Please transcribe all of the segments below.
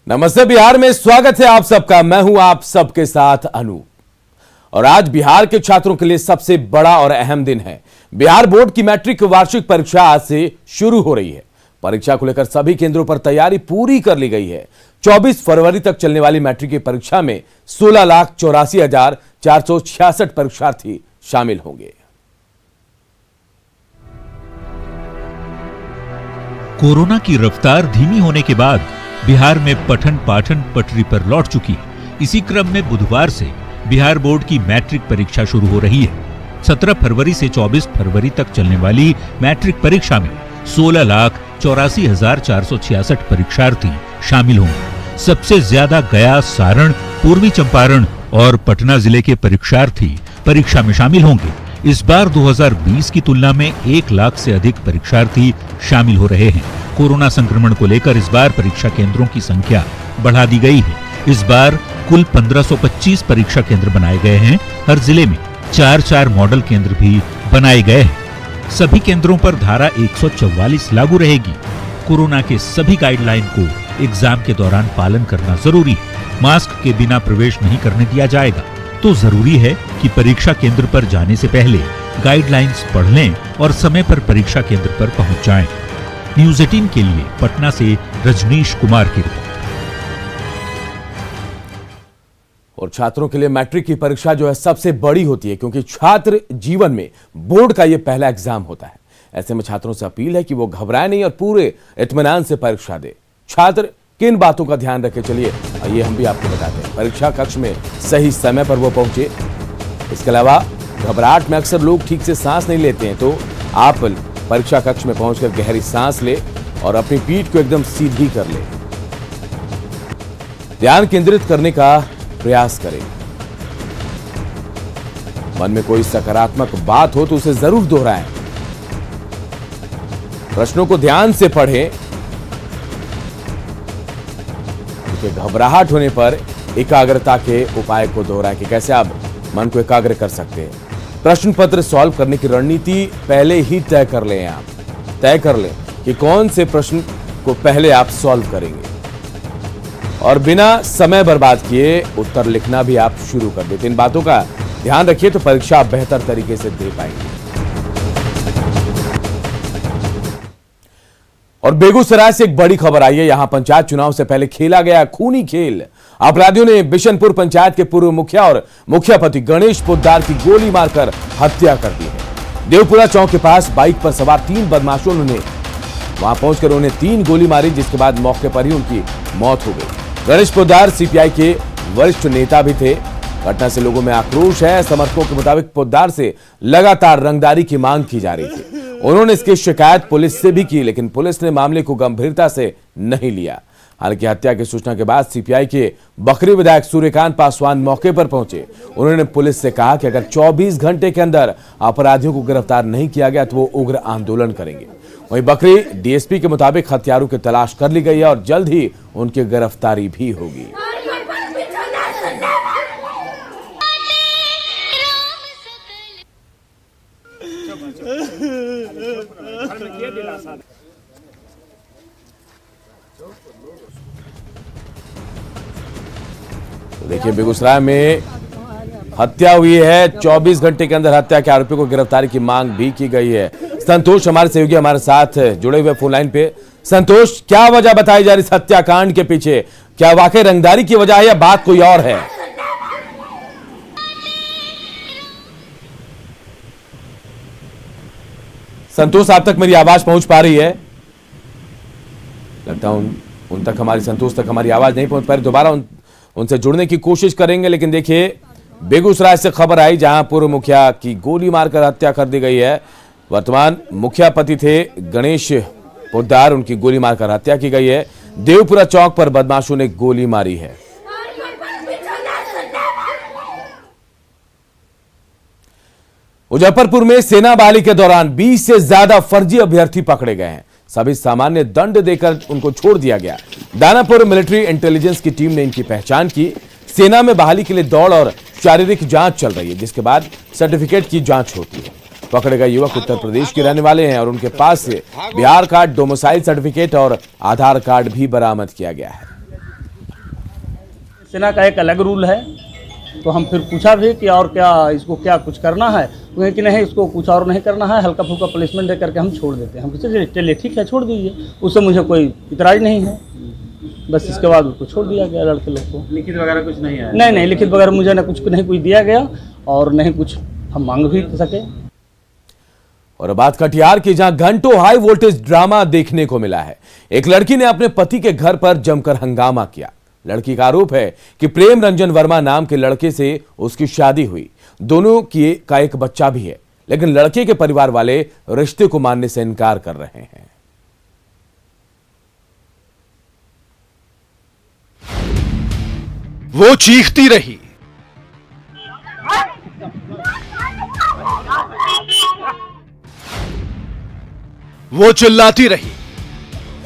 नमस्ते। बिहार में स्वागत है आप सबका। मैं हूं आप सबके साथ अनूप। और आज बिहार के छात्रों के लिए सबसे बड़ा और अहम दिन है। बिहार बोर्ड की मैट्रिक वार्षिक परीक्षा आज से शुरू हो रही है। परीक्षा को लेकर सभी केंद्रों पर तैयारी पूरी कर ली गई है। 24 फरवरी तक चलने वाली मैट्रिक की परीक्षा में 16,84,466 परीक्षार्थी शामिल होंगे। कोरोना की रफ्तार धीमी होने के बाद बिहार में पठन पाठन पटरी पर लौट चुकी है। इसी क्रम में बुधवार से बिहार बोर्ड की मैट्रिक परीक्षा शुरू हो रही है। 17 फरवरी से 24 फरवरी तक चलने वाली मैट्रिक परीक्षा में 16,84,466 परीक्षार्थी शामिल होंगे। सबसे ज्यादा गया, सारण, पूर्वी चंपारण और पटना जिले के परीक्षार्थी परीक्षा में शामिल होंगे। इस बार 2020 की तुलना में 1 लाख से अधिक परीक्षार्थी शामिल हो रहे हैं। कोरोना संक्रमण को लेकर इस बार परीक्षा केंद्रों की संख्या बढ़ा दी गई है। इस बार कुल 1525 परीक्षा केंद्र बनाए गए हैं। हर जिले में 4-4 मॉडल केंद्र भी बनाए गए हैं। सभी केंद्रों पर धारा 144 लागू रहेगी। कोरोना के सभी गाइडलाइन को एग्जाम के दौरान पालन करना जरूरी है। मास्क के बिना प्रवेश नहीं करने दिया जाएगा। तो जरूरी है कि परीक्षा केंद्र पर जाने से पहले गाइडलाइंस पढ़ लें और समय पर परीक्षा केंद्र पर पहुंच जाएं। न्यूज़ 18 के लिए पटना से रजनीश कुमार की रिपोर्ट। और छात्रों के लिए मैट्रिक की परीक्षा जो है सबसे बड़ी होती है, क्योंकि छात्र जीवन में बोर्ड का यह पहला एग्जाम होता है। ऐसे में छात्रों से अपील है कि वो घबराए नहीं और पूरे इत्मीनान से परीक्षा दे। छात्र किन बातों का ध्यान रखे, चलिए ये हम भी आपको बताते हैं। परीक्षा कक्ष में सही समय पर वो पहुंचे। इसके अलावा घबराहट में अक्सर लोग ठीक से सांस नहीं लेते हैं, तो आप परीक्षा कक्ष में पहुंचकर गहरी सांस ले और अपनी पीठ को एकदम सीधी कर ले। ध्यान केंद्रित करने का प्रयास करें। मन में कोई सकारात्मक बात हो तो उसे जरूर दोहराएं। प्रश्नों को ध्यान से पढ़ें, क्योंकि घबराहट होने पर एकाग्रता के उपाय को दोहराएं कि कैसे आप मन को एकाग्र कर सकते हैं। प्रश्न पत्र सॉल्व करने की रणनीति पहले ही तय कर लें। आप तय कर लें कि कौन से प्रश्न को पहले आप सॉल्व करेंगे और बिना समय बर्बाद किए उत्तर लिखना भी आप शुरू कर देते। इन बातों का ध्यान रखिए तो परीक्षा आप बेहतर तरीके से दे पाएंगे। और बेगूसराय से एक बड़ी खबर आई है। यहां पंचायत चुनाव से पहले खेला गया खूनी खेल। अपराधियों ने बिशनपुर पंचायत के पूर्व मुखिया और मुखियापति गणेश पोद्दार की गोली मारकर हत्या कर दी है। देवपुरा चौक के पास बाइक पर सवार 3 बदमाशों ने वहां पहुंचकर उन्हें 3 गोली मारी, जिसके बाद मौके पर ही उनकी मौत हो गई। गणेश पोद्दार सीपीआई के वरिष्ठ नेता भी थे। घटना से लोगों में आक्रोश है। समर्थकों के मुताबिक पोद्दार से लगातार रंगदारी की मांग की जा रही थी। उन्होंने इसकी शिकायत पुलिस से भी की, लेकिन पुलिस ने मामले को गंभीरता से नहीं लिया। हालांकि हत्या की सूचना के बाद सीपीआई के बखरी विधायक सूर्यकांत पासवान मौके पर पहुंचे। उन्होंने पुलिस से कहा कि अगर 24 घंटे के अंदर अपराधियों को गिरफ्तार नहीं किया गया तो वो उग्र आंदोलन करेंगे। वहीं बखरी डीएसपी के मुताबिक हत्यारों की तलाश कर ली गई है और जल्द ही उनकी गिरफ्तारी भी होगी। तो देखिए, बेगूसराय में हत्या हुई है। 24 घंटे के अंदर हत्या के आरोपियों को गिरफ्तारी की मांग भी की गई है। संतोष हमारे सहयोगी हमारे साथ जुड़े हुए फोन लाइन पे। संतोष, क्या वजह बताई जा रही इस हत्याकांड के पीछे? क्या वाकई रंगदारी की वजह है या बात कोई और है? संतोष, आप तक मेरी आवाज पहुंच पा रही है? लगता है उन तक हमारी संतोष तक हमारी आवाज नहीं पहुंच पा रही। दोबारा उनसे जुड़ने की कोशिश करेंगे। लेकिन देखिए, बेगूसराय से खबर आई जहां पूर्व मुखिया की गोली मारकर हत्या कर दी गई है। वर्तमान मुखियापति थे गणेश पोद्दार, उनकी गोली मारकर हत्या की गई है। देवपुरा चौक पर बदमाशों ने गोली मारी है। मुजफ्फरपुर में सेना बहाली के दौरान 20 से ज्यादा फर्जी अभ्यर्थी पकड़े गए हैं। सभी सामान्य दंड देकर उनको छोड़ दिया गया। दानापुर मिलिट्री इंटेलिजेंस की टीम ने इनकी पहचान की। सेना में बहाली के लिए दौड़ और शारीरिक जांच चल रही है, जिसके बाद सर्टिफिकेट की जांच होती है। पकड़े गए युवक उत्तर प्रदेश के रहने वाले हैं और उनके पास से बिहार कार्ड, डोमिसाइल सर्टिफिकेट और आधार कार्ड भी बरामद किया गया है। सेना का एक अलग रूल है। तो हम फिर पूछा भी कि और क्या इसको क्या कुछ करना है, तो कि नहीं इसको कुछ और नहीं करना है, हल्का फुल्का पनिशमेंट दे करके हम छोड़ देते हैं। हम किसी चलिए ठीक है छोड़ दीजिए, उससे मुझे कोई इतराज़ नहीं है। बस इसके बाद उसको छोड़ दिया गया लड़के लोग को। लिखित वगैरह कुछ नहीं है? नहीं लिखित वगैरह मुझे कुछ दिया गया और नहीं कुछ हम मांग भी सके। और बात कटिहार की, जहां घंटों हाई वोल्टेज ड्रामा देखने को मिला है। एक लड़की ने अपने पति के घर पर जमकर हंगामा किया। लड़की का आरोप है कि प्रेम रंजन वर्मा नाम के लड़के से उसकी शादी हुई, दोनों का एक बच्चा भी है, लेकिन लड़के के परिवार वाले रिश्ते को मानने से इनकार कर रहे हैं। वो चीखती रही, वो चिल्लाती रही,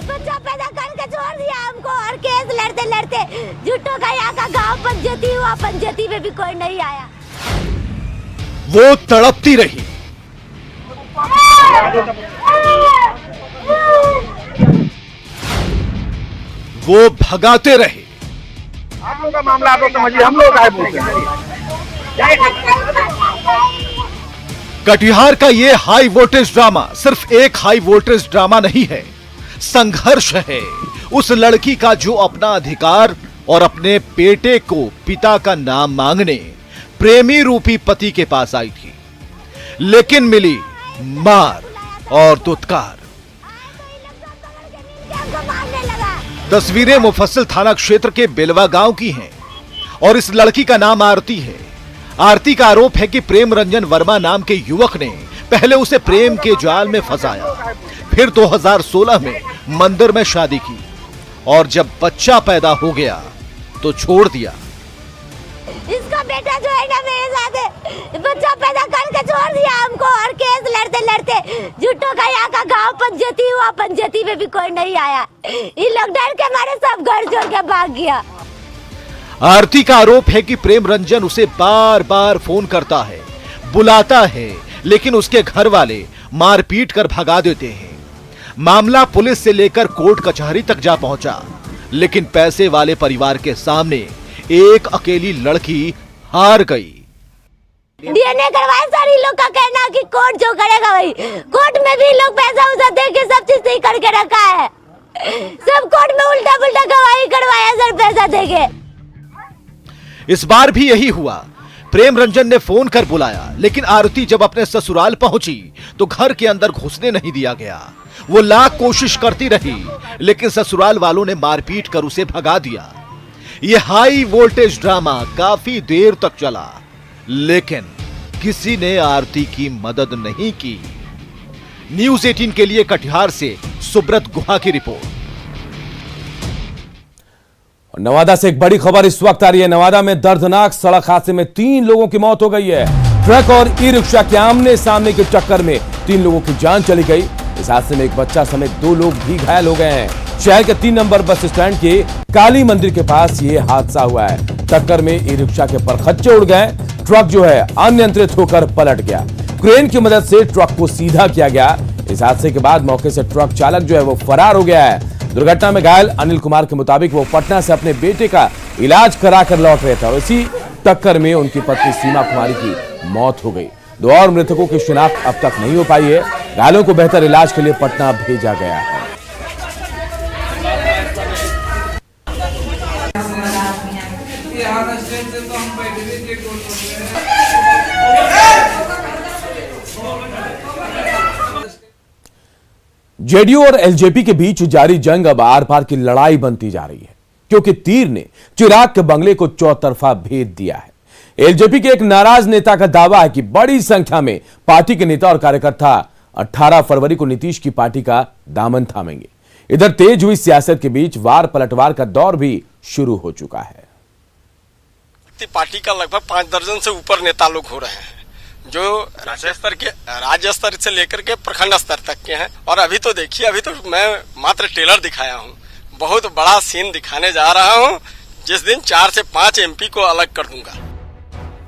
बच्चा पैदा करके छोड़ दिया हमको और केस लड़ते लड़ते झूठों का यहाँ का गांव पंचायती हुआ, पंचायती में भी कोई नहीं आया। वो तड़पती रही, वो भगाते रहे। आप लोग का मामला आप लोग समझिए, हम लोग आए बोलते हैं। कटिहार का ये हाई वोल्टेज ड्रामा सिर्फ एक हाई वोल्टेज ड्रामा नहीं है, संघर्ष है उस लड़की का जो अपना अधिकार और अपने बेटे को पिता का नाम मांगने प्रेमी रूपी पति के पास आई थी, लेकिन मिली मार और दुत्कार। तस्वीरें मुफस्सिल थाना क्षेत्र के बेलवा गांव की हैं और इस लड़की का नाम आरती है। आरती का आरोप है कि प्रेम रंजन वर्मा नाम के युवक ने पहले उसे प्रेम के जाल में फंसाया, फिर 2016 में मंदिर में शादी की और जब बच्चा पैदा हो गया तो छोड़ दिया। इसका बेटा जो है ना मेरे साथ बच्चा पैदा करके छोड़ दिया हमको और केस लड़ते लड़ते झूठों का यहाँ का गांव पंचायती हुआ, पंचायती में भी कोई नहीं आया। ये लॉकडाउन के मारे सब घर छोड़ के भाग गया। आरती का आरोप है कि प्रेम रंजन उसे बार बार फोन करता है, बुलाता है, लेकिन उसके घर वाले मारपीट कर भगा देते हैं। मामला पुलिस से लेकर कोर्ट कचहरी तक जा पहुंचा, लेकिन पैसे वाले परिवार के सामने एक अकेली लड़की हार गई। डीएनए करवाए सारी लोग का कहना कि कोर्ट जो करेगा वही, कोर्ट में भी लोग पैसा उसा दे के सब चीज सही करके रखा है। सब कोर्ट में उल्टा पुल्टा गवाही करवाया सर पैसा देके। इस बार भी यही हुआ। प्रेम रंजन ने फोन कर बुलाया, लेकिन आरती जब अपने ससुराल पहुंची तो घर के अंदर घुसने नहीं दिया गया। वो लाख कोशिश करती रही, लेकिन ससुराल वालों ने मारपीट कर उसे भगा दिया। ये हाई वोल्टेज ड्रामा काफी देर तक चला, लेकिन किसी ने आरती की मदद नहीं की। न्यूज़ 18 के लिए कटिहार से सुब्रत गुहा की रिपोर्ट। नवादा से एक बड़ी खबर इस वक्त आ रही है। नवादा में दर्दनाक सड़क हादसे में 3 लोगों की मौत हो गई है। ट्रक और ई रिक्शा के आमने सामने की टक्कर में 3 लोगों की जान चली गई। इस हादसे में एक बच्चा समेत 2 लोग भी घायल हो गए हैं। शहर के 3 नंबर बस स्टैंड के काली मंदिर के पास ये हादसा हुआ है। टक्कर में ई रिक्शा के परखच्चे उड़ गए। ट्रक जो है अनियंत्रित होकर पलट गया। क्रेन की मदद से ट्रक को सीधा किया गया। इस हादसे के बाद मौके से ट्रक चालक जो है वो फरार हो गया है। दुर्घटना में घायल अनिल कुमार के मुताबिक वो पटना से अपने बेटे का इलाज कराकर लौट रहे थे और इसी टक्कर में उनकी पत्नी सीमा कुमारी की मौत हो गई। 2 और मृतकों की शिनाख्त अब तक नहीं हो पाई है। घायलों को बेहतर इलाज के लिए पटना भेजा गया है। जेडीयू और एलजेपी के बीच जारी जंग अब आर पार की लड़ाई बनती जा रही है, क्योंकि तीर ने चिराग के बंगले को चौतरफा भेद दिया है। एलजेपी के एक नाराज नेता का दावा है कि बड़ी संख्या में पार्टी के नेता और कार्यकर्ता 18 फरवरी को नीतीश की पार्टी का दामन थामेंगे। इधर तेज हुई सियासत के बीच वार पलटवार का दौर भी शुरू हो चुका है। पार्टी का लगभग 5 दर्जन से ऊपर नेता लोग हो रहे हैं, जो राज्य स्तर से लेकर के प्रखंड स्तर तक के हैं। और अभी तो देखिए, अभी तो मैं मात्र ट्रेलर दिखाया हूँ, बहुत बड़ा सीन दिखाने जा रहा हूँ, जिस दिन 4 से 5 एमपी को अलग कर दूंगा।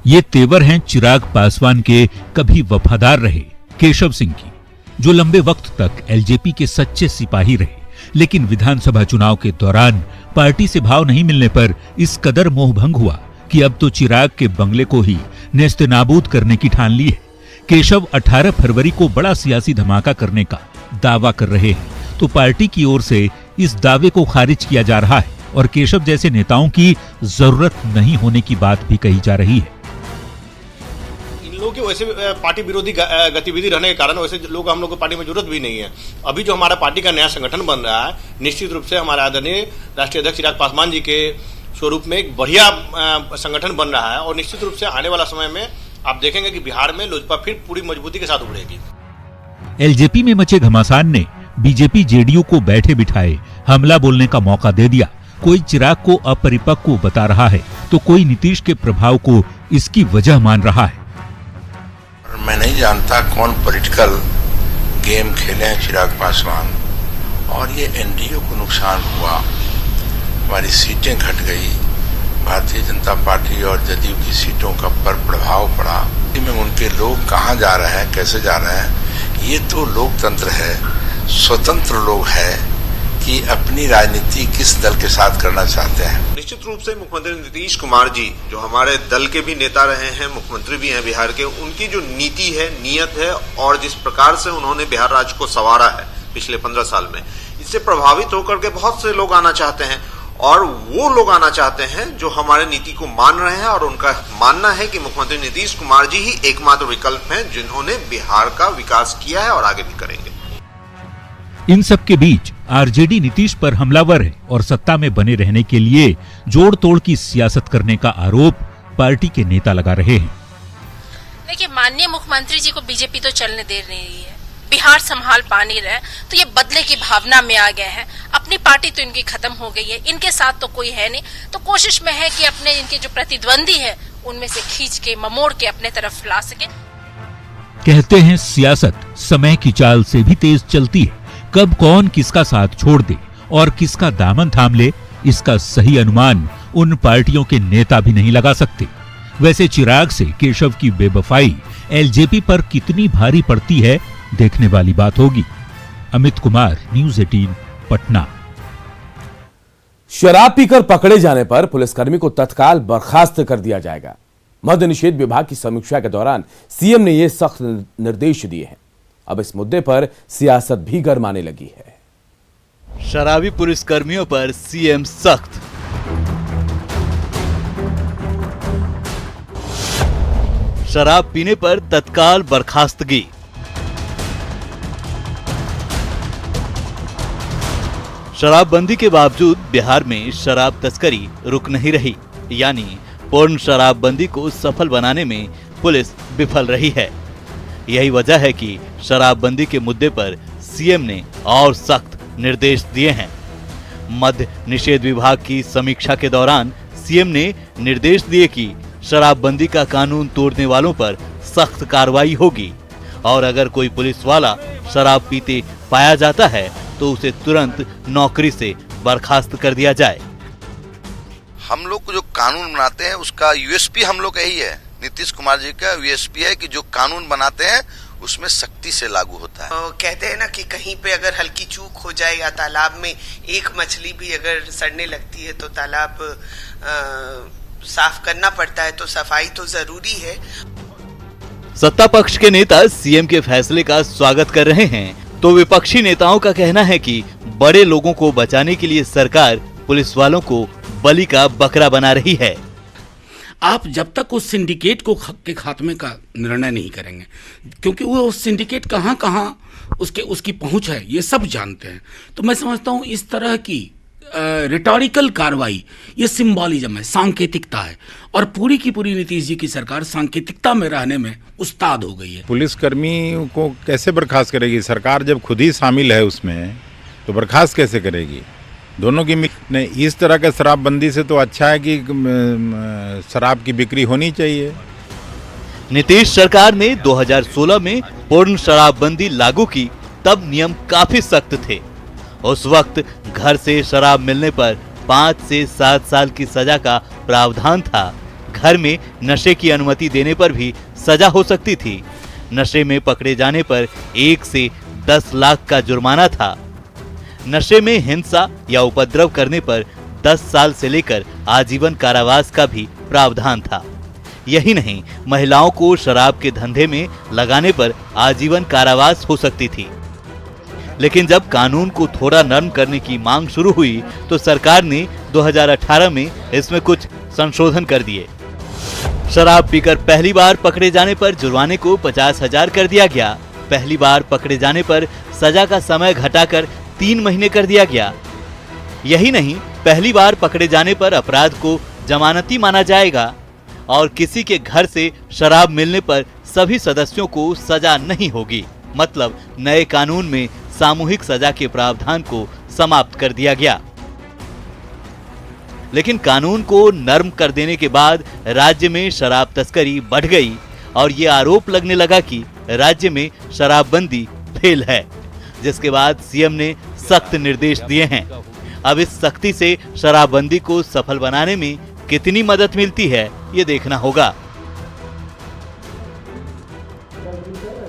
ये तेवर हैं चिराग पासवान के कभी वफादार रहे केशव सिंह की, जो लंबे वक्त तक एलजेपी के सच्चे सिपाही रहे। लेकिन विधानसभा चुनाव के दौरान पार्टी से भाव नहीं मिलने पर इस कदर मोहभंग हुआ कि अब तो चिराग के बंगले को ही नेस्तनाबूद करने की ठान ली है। केशव 18 फरवरी को बड़ा सियासी धमाका करने का दावा कर रहे हैं, तो पार्टी की ओर से इस दावे को खारिज किया जा रहा है और केशव जैसे नेताओं की जरूरत नहीं होने की बात भी कही जा रही है। लोगों की वैसे पार्टी विरोधी गतिविधि रहने के कारण वैसे लोग हम लोग को पार्टी में जरूरत भी नहीं है। अभी जो हमारा पार्टी का नया संगठन बन रहा है, निश्चित रूप से हमारे आदरणीय राष्ट्रीय अध्यक्ष चिराग पासवान जी के स्वरूप में एक बढ़िया संगठन बन रहा है और निश्चित रूप से आने वाला समय में आप देखेंगे कि बिहार में लोजपा फिर पूरी मजबूती के साथ उभरेगी। एलजेपी में मचे घमासान ने बीजेपी जेडीयू को बैठे बिठाए हमला बोलने का मौका दे दिया। कोई चिराग को अपरिपक्व बता रहा है तो कोई नीतीश के प्रभाव को इसकी वजह मान रहा है। मैं नहीं जानता कौन पॉलिटिकल गेम खेले हैं चिराग पासवान, और ये एनडीए को नुकसान हुआ, हमारी सीटें घट गई, भारतीय जनता पार्टी और जदयू की सीटों का पर प्रभाव पड़ा। में उनके लोग कहाँ जा रहे हैं, कैसे जा रहे हैं, ये तो लोकतंत्र है, स्वतंत्र लोग है कि अपनी राजनीति किस दल के साथ करना चाहते हैं। निश्चित रूप से मुख्यमंत्री नीतीश कुमार जी जो हमारे दल के भी नेता रहे हैं, मुख्यमंत्री भी हैं बिहार के, उनकी जो नीति है, नियत है और जिस प्रकार से उन्होंने बिहार राज्य को संवारा है पिछले 15 साल में, इससे प्रभावित होकर के बहुत से लोग आना चाहते हैं और वो लोग आना चाहते हैं जो हमारे नीति को मान रहे हैं और उनका मानना है कि मुख्यमंत्री नीतीश कुमार जी ही एकमात्र विकल्प हैं जिन्होंने बिहार का विकास किया है और आगे भी करेंगे। इन सब के बीच आरजेडी नीतीश पर हमलावर है और सत्ता में बने रहने के लिए जोड़ तोड़ की सियासत करने का आरोप पार्टी के नेता लगा रहे हैं। देखिए, माननीय मुख्यमंत्री जी को बीजेपी तो चलने दे रही है, बिहार संभाल पा नहीं रहे, तो ये बदले की भावना में आ गए हैं। अपनी पार्टी तो इनकी खत्म हो गई है, इनके साथ तो कोई है नहीं, तो कोशिश में है कि अपने इनके जो प्रतिद्वंदी है उनमें से खींच के ममोड़ के अपने तरफ ला सके। कहते हैं सियासत समय की चाल से भी तेज चलती है। कब कौन किसका साथ छोड़ दे और किसका दामन थाम ले, इसका सही अनुमान उन पार्टियों के नेता भी नहीं लगा सकते। वैसे चिराग से केशव की बेवफाई एलजेपी पर कितनी भारी पड़ती है, देखने वाली बात होगी। अमित कुमार, न्यूज़ 18, पटना। शराब पीकर पकड़े जाने पर पुलिसकर्मी को तत्काल बर्खास्त कर दिया जाएगा। मद्य निषेध विभाग की समीक्षा के दौरान सीएम ने यह सख्त निर्देश दिए हैं। अब इस मुद्दे पर सियासत भी गरमाने लगी है। शराबी पुलिसकर्मियों पर सीएम सख्त। शराब पीने पर तत्काल बर्खास्तगी। शराबबंदी के बावजूद बिहार में शराब तस्करी रुक नहीं रही, यानी पूर्ण शराबबंदी को सफल बनाने में पुलिस विफल रही है। यही वजह है कि शराबबंदी के मुद्दे पर सीएम ने और सख्त निर्देश दिए हैं। मद्य निषेध विभाग की समीक्षा के दौरान सीएम ने निर्देश दिए कि शराबबंदी का कानून तोड़ने वालों पर सख्त कार्रवाई होगी और अगर कोई पुलिस वाला शराब पीते पाया जाता है तो उसे तुरंत नौकरी से बर्खास्त कर दिया जाए। हम लोग को जो कानून बनाते हैं उसका यूएसपी हम लोग का यही है, नीतीश कुमार जी का यूएसपी है कि जो कानून बनाते हैं उसमें सख्ती से लागू होता है। कहते हैं ना कि कहीं पे अगर हल्की चूक हो जाए या तालाब में एक मछली भी अगर सड़ने लगती है तो तालाब साफ करना पड़ता है, तो सफाई तो जरूरी है। सत्ता पक्ष के नेता सीएम के फैसले का स्वागत कर रहे हैं तो विपक्षी नेताओं का कहना है कि बड़े लोगों को बचाने के लिए सरकार पुलिस वालों को बलि का बकरा बना रही है। आप जब तक उस सिंडिकेट को के खात्मे का निर्णय नहीं करेंगे, क्योंकि वो सिंडिकेट कहाँ उसकी पहुंच है ये सब जानते हैं, तो मैं समझता हूं इस तरह की रिटोरिकल कार्रवाई ये सिंबॉलिज्म है, सांकेतिकता है, और पूरी की पूरी नीतीश जी की सरकार सांकेतिकता में रहने में उस्ताद हो गई है। पुलिसकर्मी को कैसे बर्खास्त करेगी सरकार, जब खुद ही शामिल है उसमें तो बर्खास्त कैसे करेगी? दोनों की नहीं, इस तरह के शराबबंदी से तो अच्छा है कि शराब की बिक्री होनी चाहिए। नीतीश सरकार ने 2016 में पूर्ण शराबबंदी लागू की, तब नियम काफी सख्त थे। उस वक्त घर से शराब मिलने पर 5 से 7 साल की सजा का प्रावधान था। घर में नशे की अनुमति देने पर भी सजा हो सकती थी। नशे में पकड़े जाने पर 1 से 10 लाख का जुर्माना था। नशे में हिंसा या उपद्रव करने पर 10 साल से लेकर आजीवन कारावास का भी प्रावधान था। यही नहीं, महिलाओं को शराब के धंधे में लगाने पर आजीवन कारावास हो सकती थी। लेकिन जब कानून को थोड़ा नरम करने की मांग शुरू हुई तो सरकार ने 2018 में इसमें कुछ संशोधन कर दिए। शराब पीकर पहली बार पकड़े जाने पर जुर्माने को 50,000 कर दिया गया। पहली बार पकड़े जाने पर सजा का समय घटाकर 3 महीने कर दिया गया। यही नहीं, पहली बार पकड़े जाने पर अपराध को जमानती माना जाएगा और किसी के घर से शराब मिलने पर सभी सदस्यों को सजा नहीं होगी। मतलब नए कानून में सामूहिक सजा के प्रावधान को समाप्त कर दिया गया। लेकिन कानून को नरम कर देने के बाद राज्य में शराब तस्करी बढ़ गई और ये आरोप लगने लगा कि राज्य में शराबबंदी फेल है, जिसके बाद सीएम ने सख्त निर्देश दिए हैं। अब इस सख्ती से शराबबंदी को सफल बनाने में कितनी मदद मिलती है, ये देखना होगा।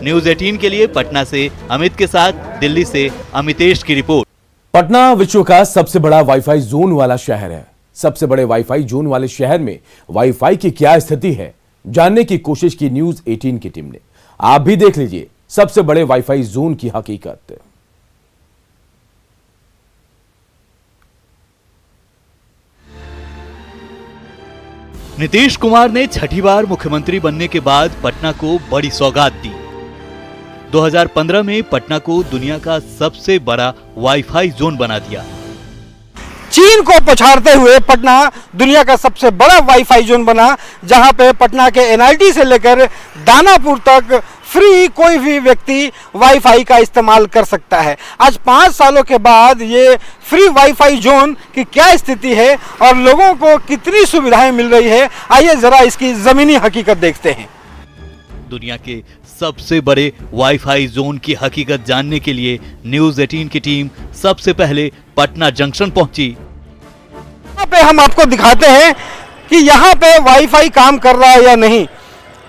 न्यूज़ 18 के लिए पटना से अमित के साथ दिल्ली से अमितेश की रिपोर्ट। पटना विश्व का सबसे बड़ा वाईफाई जोन वाला शहर है। सबसे बड़े वाईफाई जोन वाले शहर में वाईफाई की क्या स्थिति है, जानने की कोशिश की न्यूज़ 18 की टीम ने। आप भी देख लीजिए सबसे बड़े वाईफाई जोन की हकीकत। नीतीश कुमार ने छठी बार मुख्यमंत्री बनने के बाद पटना को बड़ी सौगात दी। 2015 में पटना को दुनिया का सबसे बड़ा वाईफाई जोन बना दिया। चीन को पछाड़ते हुए पटना दुनिया का सबसे बड़ा वाईफाई जोन बना, जहां पे पटना के एनआईटी से लेकर दानापुर तक फ्री कोई भी व्यक्ति वाईफाई का इस्तेमाल कर सकता है। आज 5 सालों के बाद ये फ्री वाईफाई जोन की क्या स्थिति है और लोगों को कितनी सुविधाएं मिल रही है, आइए जरा इसकी जमीनी हकीकत देखते हैं। दुनिया के सबसे बड़े वाईफाई जोन की हकीकत जानने के लिए न्यूज़ 18 की टीम सबसे पहले पटना जंक्शन पहुंची। यहाँ पे हम आपको दिखाते हैं कि यहाँ पे वाईफाई काम कर रहा है या नहीं।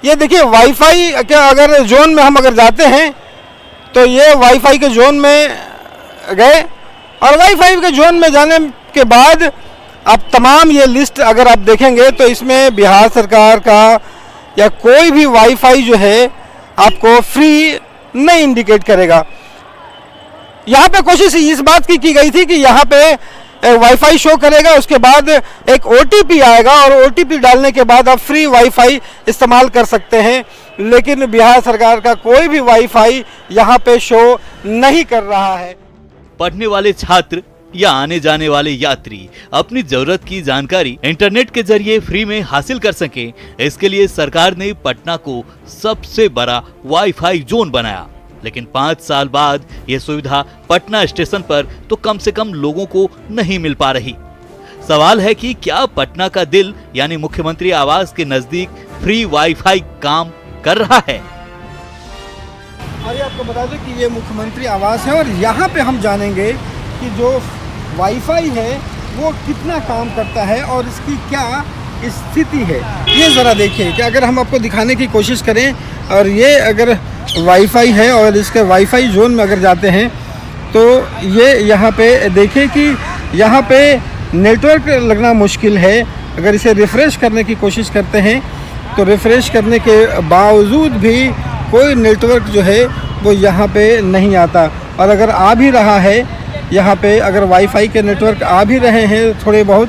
ये देखिए वाईफाई के अगर जोन में हम अगर जाते हैं तो ये वाईफाई के जोन में गए और वाईफाई के जोन में जाने के बाद अब तमाम ये लिस्ट अगर आप देखेंगे तो इसमें बिहार सरकार का या कोई भी वाईफाई जो है आपको फ्री नहीं इंडिकेट करेगा। यहाँ पे कोशिश इस बात की गई थी कि यहाँ पे वाईफाई शो करेगा, उसके बाद एक ओटीपी आएगा और ओटीपी डालने के बाद आप फ्री वाईफाई इस्तेमाल कर सकते हैं। लेकिन बिहार सरकार का कोई भी वाईफाई यहाँ पे शो नहीं कर रहा है। पढ़ने वाले छात्र या आने जाने वाले यात्री अपनी जरूरत की जानकारी इंटरनेट के जरिए फ्री में हासिल कर सकें, इसके लिए सरकार ने पटना को सबसे बड़ा वाईफाई जोन बनाया। लेकिन 5 साल बाद यह सुविधा पटना स्टेशन पर तो कम से कम लोगों को नहीं मिल पा रही। सवाल है कि क्या पटना का दिल यानी मुख्यमंत्री आवास के नजदीक फ्री वाईफाई काम कर रहा है? आइए आपको बता दें कि ये मुख्यमंत्री आवास है और यहाँ पे हम जानेंगे कि जो वाईफाई है वो कितना काम करता है और इसकी क्या स्थिति है। ये ज़रा देखिए कि अगर हम आपको दिखाने की कोशिश करें और ये अगर वाईफाई है और इसके वाईफाई जोन में अगर जाते हैं तो ये यहाँ पे देखें कि यहाँ पे नेटवर्क लगना मुश्किल है। अगर इसे रिफ़्रेश करने की कोशिश करते हैं तो रिफ़्रेश करने के बावजूद भी कोई नेटवर्क जो है वो यहाँ पे नहीं आता। और अगर आ भी रहा है यहाँ पे, अगर वाईफाई के नेटवर्क आ भी रहे हैं थोड़े बहुत,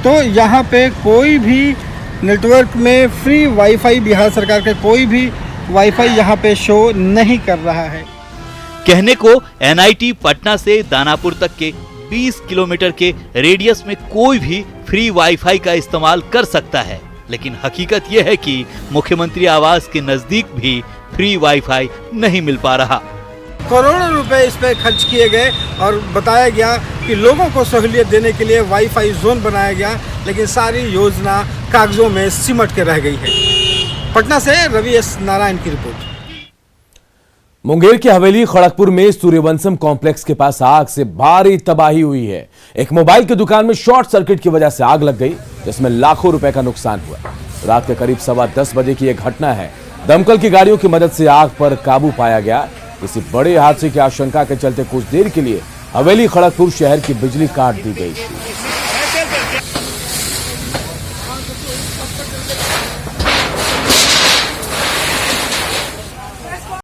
तो यहाँ पे कोई भी नेटवर्क में फ्री वाईफाई बिहार सरकार के कोई भी वाईफाई यहाँ पे शो नहीं कर रहा है। कहने को एनआईटी पटना से दानापुर तक के 20 किलोमीटर के रेडियस में कोई भी फ्री वाईफाई का इस्तेमाल कर सकता है, लेकिन हकीकत यह है कि मुख्यमंत्री आवास के नजदीक भी फ्री वाईफाई नहीं मिल पा रहा। करोड़ों रुपए इस पे खर्च किए गए और बताया गया कि लोगों को सहूलियत देने के लिए वाईफाई जोन बनाया गया, लेकिन सारी योजना कागजों में सिमट के रह गई है। पटना से रवि एस नारायण की रिपोर्ट। मुंगेर की हवेली खड़गपुर में सूर्यवंशम कॉम्प्लेक्स के पास आग से भारी तबाही हुई है। एक मोबाइल की दुकान में शॉर्ट सर्किट की वजह से आग लग गई, जिसमें लाखों रुपए का नुकसान हुआ। रात के करीब 10:15 बजे की यह घटना है। दमकल की गाड़ियों की मदद से आग पर काबू पाया गया। किसी बड़े हादसे की आशंका के चलते कुछ देर के लिए हवेली खड़गपुर शहर की बिजली काट दी गई थी।